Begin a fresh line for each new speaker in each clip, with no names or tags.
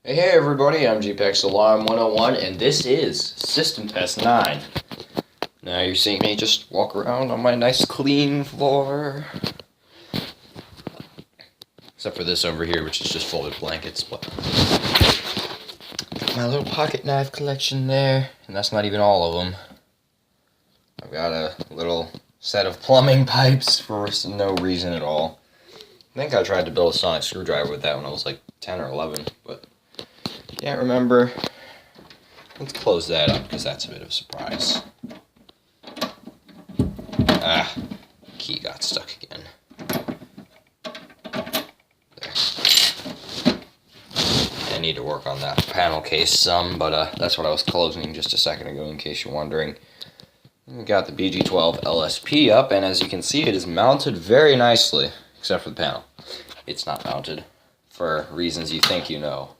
Hey everybody, I'm GPEX Alarm 101 and this is System Test 9. Now you're seeing me just walk around on my nice clean floor. Except for this over here, which is just folded blankets, but got my little pocket knife collection there, and that's not even all of them. I've got a little set of plumbing pipes for no reason at all. I think I tried to build a sonic screwdriver with that when I was like 10 or 11, but can't remember. Let's close that up because that's a bit of a surprise. Key got stuck again. There. I need to work on that panel case some, but that's what I was closing just a second ago in case you're wondering. We got the BG12 LSP up, and as you can see, it is mounted very nicely, except for the panel. It's not mounted for reasons you think you know.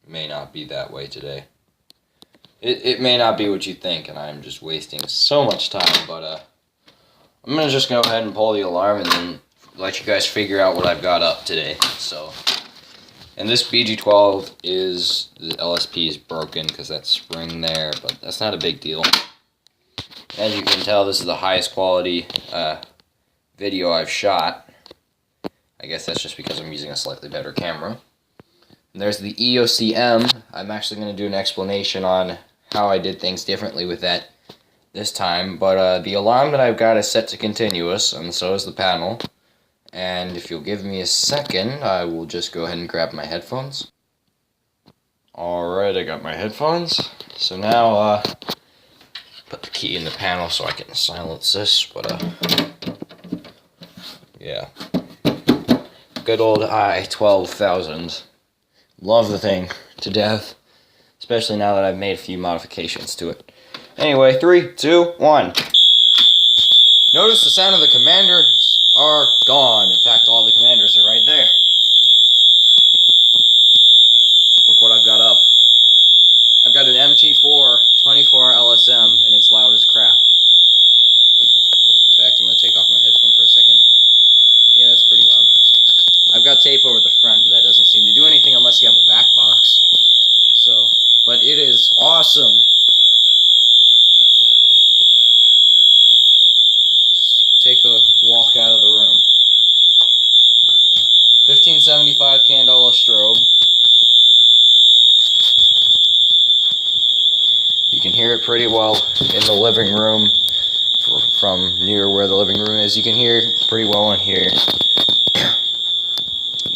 May not be that way today. It may not be what you think, and I'm just wasting so much time, but I'm gonna just go ahead and pull the alarm and then let you guys figure out what I've got up today. So, and this BG12 the LSP is broken because that spring there, but that's not a big deal. As you can tell, this is the highest quality video I've shot. I guess that's just because I'm using a slightly better camera. And there's the EOCM. I'm actually going to do an explanation on how I did things differently with that this time. But the alarm that I've got is set to continuous, and so is the panel. And if you'll give me a second, I will just go ahead and grab my headphones. Alright, I got my headphones. So now, put the key in the panel so I can silence this. But, yeah. Good old i12000. Love the thing to death, especially now that I've made a few modifications to it. Anyway, 3, 2, 1. Notice the sound of the commanders are gone. In fact, all the commanders are right there. Look what I've got up. I've got an MT4 24 LSM, and it's loud as crap. In fact, I'm going to take off my headphone for a second. Yeah, that's pretty loud. I've got tape over the front, but that doesn't seem to do anything unless you have a back box. So, but it is awesome. Just take a walk out of the room. 1575 candela strobe. You can hear it pretty well in the living room. From near where the living room is, you can hear it pretty well in here.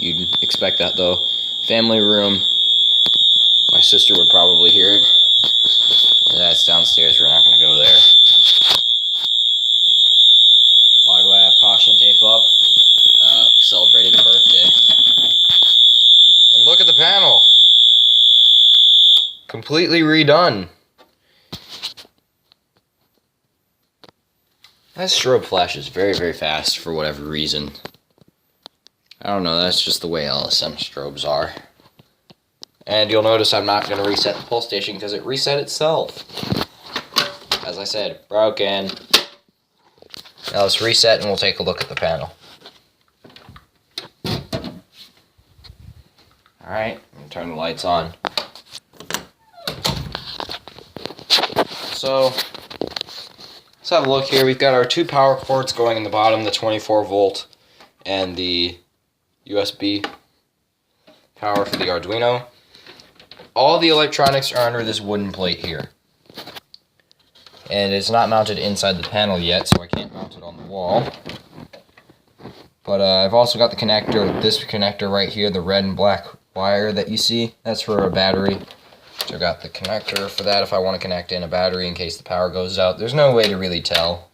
You'd expect that though. Family room. My sister would probably hear it. That's downstairs, we're not going to go there. Why do I have caution tape up? We celebrated a birthday. And look at the panel! Completely redone. That strobe flashes very, very fast for whatever reason. I don't know, that's just the way LSM strobes are. And you'll notice I'm not going to reset the pull station because it reset itself. As I said, broken. Now let's reset and we'll take a look at the panel. Alright, I'm going to turn the lights on. So, let's have a look here. We've got our two power cords going in the bottom, the 24 volt and the USB power for the Arduino. All the electronics are under this wooden plate here. And it's not mounted inside the panel yet, so I can't mount it on the wall. But I've also got the connector, this connector right here, the red and black wire that you see. That's for a battery. So I've got the connector for that if I want to connect in a battery in case the power goes out. There's no way to really tell.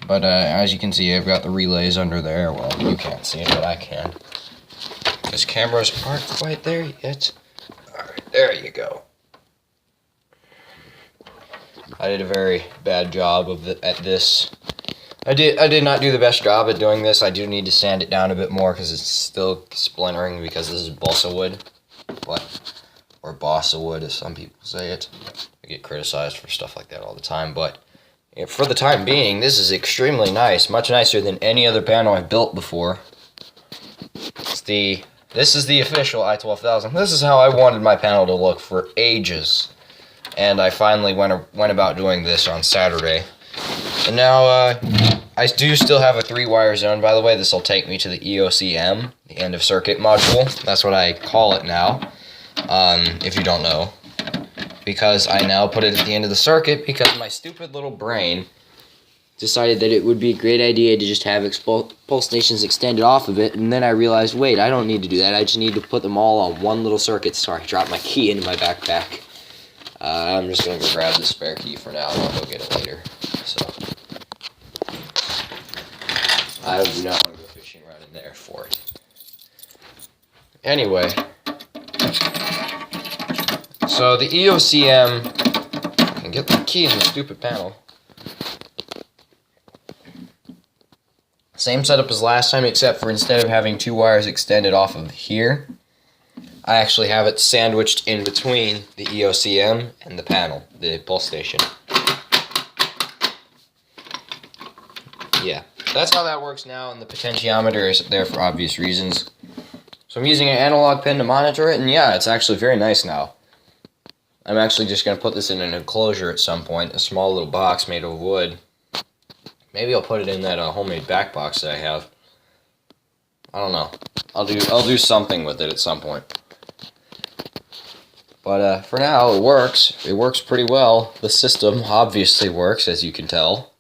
But as you can see, I've got the relays under there. Well, you can't see it, but I can. Because cameras aren't quite there yet. Alright, there you go. I did a very bad job at this. I did not do the best job at doing this. I do need to sand it down a bit more because it's still splintering because this is balsa wood. Or balsa wood, as some people say it. I get criticized for stuff like that all the time, but For the time being, this is extremely nice. Much nicer than any other panel I've built before. This is the official i12000. This is how I wanted my panel to look for ages. And I finally went about doing this on Saturday. And now, I do still have a 3-wire zone, by the way. This will take me to the EOCM, the end of circuit module. That's what I call it now, if you don't know. Because I now put it at the end of the circuit because my stupid little brain decided that it would be a great idea to just have pulse stations extended off of it, and then I realized, wait, I don't need to do that. I just need to put them all on one little circuit. Sorry, I dropped my key into my backpack. I'm just going to go grab the spare key for now, and I'll go get it later. So, I do not want to go fishing right in there for it. Anyway, so the EOCM, I can get the key in the stupid panel. Same setup as last time, except for instead of having 2 wires extended off of here, I actually have it sandwiched in between the EOCM and the panel, the pulse station. Yeah, that's how that works now, and the potentiometer is there for obvious reasons. So I'm using an analog pin to monitor it, and yeah, it's actually very nice now. I'm actually just going to put this in an enclosure at some point, a small little box made of wood. Maybe I'll put it in that homemade back box that I have. I don't know. I'll do something with it at some point. But for now, it works. It works pretty well. The system obviously works, as you can tell.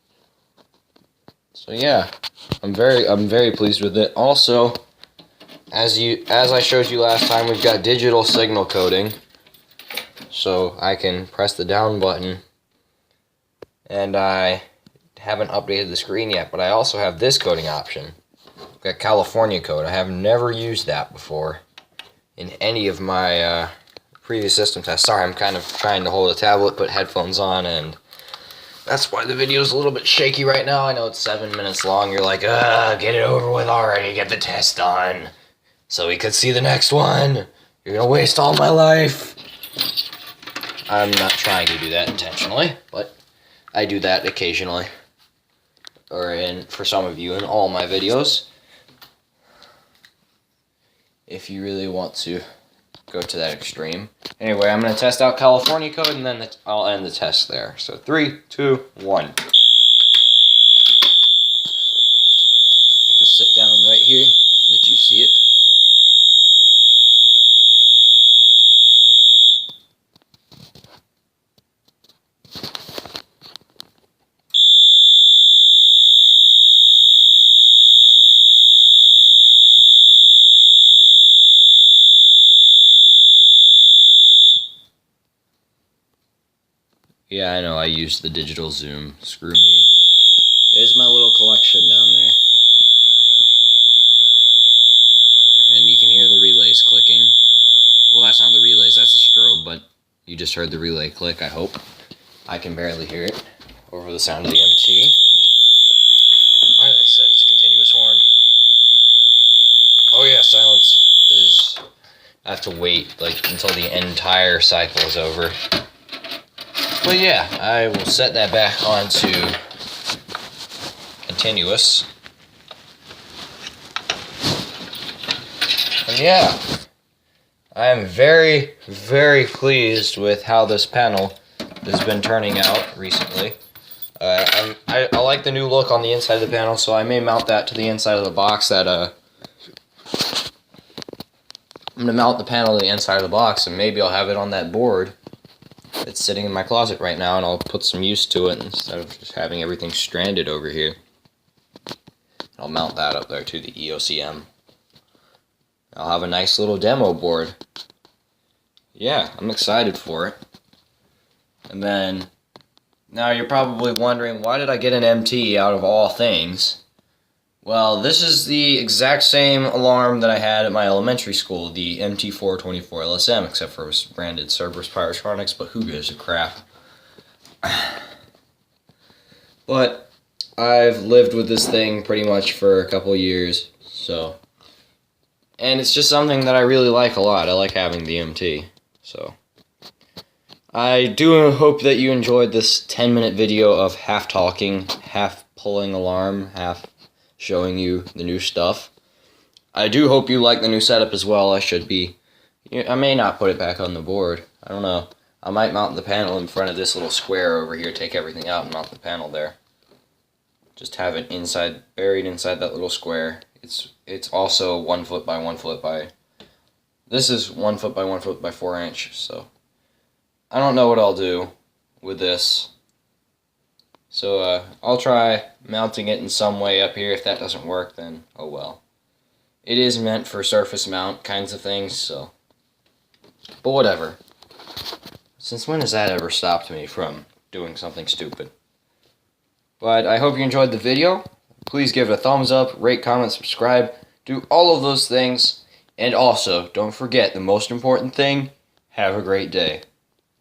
So yeah, I'm very pleased with it. Also, as I showed you last time, we've got digital signal coding. So I can press the down button, and I haven't updated the screen yet, but I also have this coding option. I've got California code. I have never used that before in any of my previous system tests. Sorry, I'm kind of trying to hold a tablet, put headphones on, and that's why the video is a little bit shaky right now. I know it's 7 minutes long. You're like, get it over with already. Get the test done so we could see the next one. You're gonna waste all my life. I'm not trying to do that intentionally, but I do that occasionally. Or for some of you in all my videos. If you really want to go to that extreme. Anyway, I'm going to test out California code, and then I'll end the test there. So 3, 2, 1. Just sit down right here, let you see it. Yeah, I know, I used the digital zoom. Screw me. There's my little collection down there. And you can hear the relays clicking. Well, that's not the relays, that's the strobe, but you just heard the relay click, I hope. I can barely hear it over the sound of the MT. Why did I set it to continuous horn? Oh yeah, silence is... I have to wait, until the entire cycle is over. But yeah, I will set that back onto continuous. And yeah, I am very, very pleased with how this panel has been turning out recently. I like the new look on the inside of the panel, so I may mount that to the inside of the box. I'm going to mount the panel to the inside of the box, and maybe I'll have it on that board. It's sitting in my closet right now, and I'll put some use to it instead of just having everything stranded over here. I'll mount that up there to the EOCM. I'll have a nice little demo board. Yeah, I'm excited for it. And then, now you're probably wondering, why did I get an MT out of all things? Well, this is the exact same alarm that I had at my elementary school, the MT424LSM, except for it was branded Cerberus Pyrotronics, but who gives a crap? But I've lived with this thing pretty much for a couple years, so... And it's just something that I really like a lot. I like having the MT, so... I do hope that you enjoyed this 10-minute video of half talking, half pulling alarm, half showing you the new stuff. I do hope you like the new setup as well. I may not put it back on the board. I don't know. I might mount the panel in front of this little square over here, take everything out and mount the panel there. Just have it buried inside that little square. It's also 1 foot by 1 foot by. This is 1 foot by 1 foot by 4 inch. So I don't know what I'll do with this. So I'll try mounting it in some way up here. If that doesn't work, then oh well. It is meant for surface mount kinds of things, so. But whatever. Since when has that ever stopped me from doing something stupid? But I hope you enjoyed the video. Please give it a thumbs up, rate, comment, subscribe. Do all of those things. And also, don't forget the most important thing, have a great day.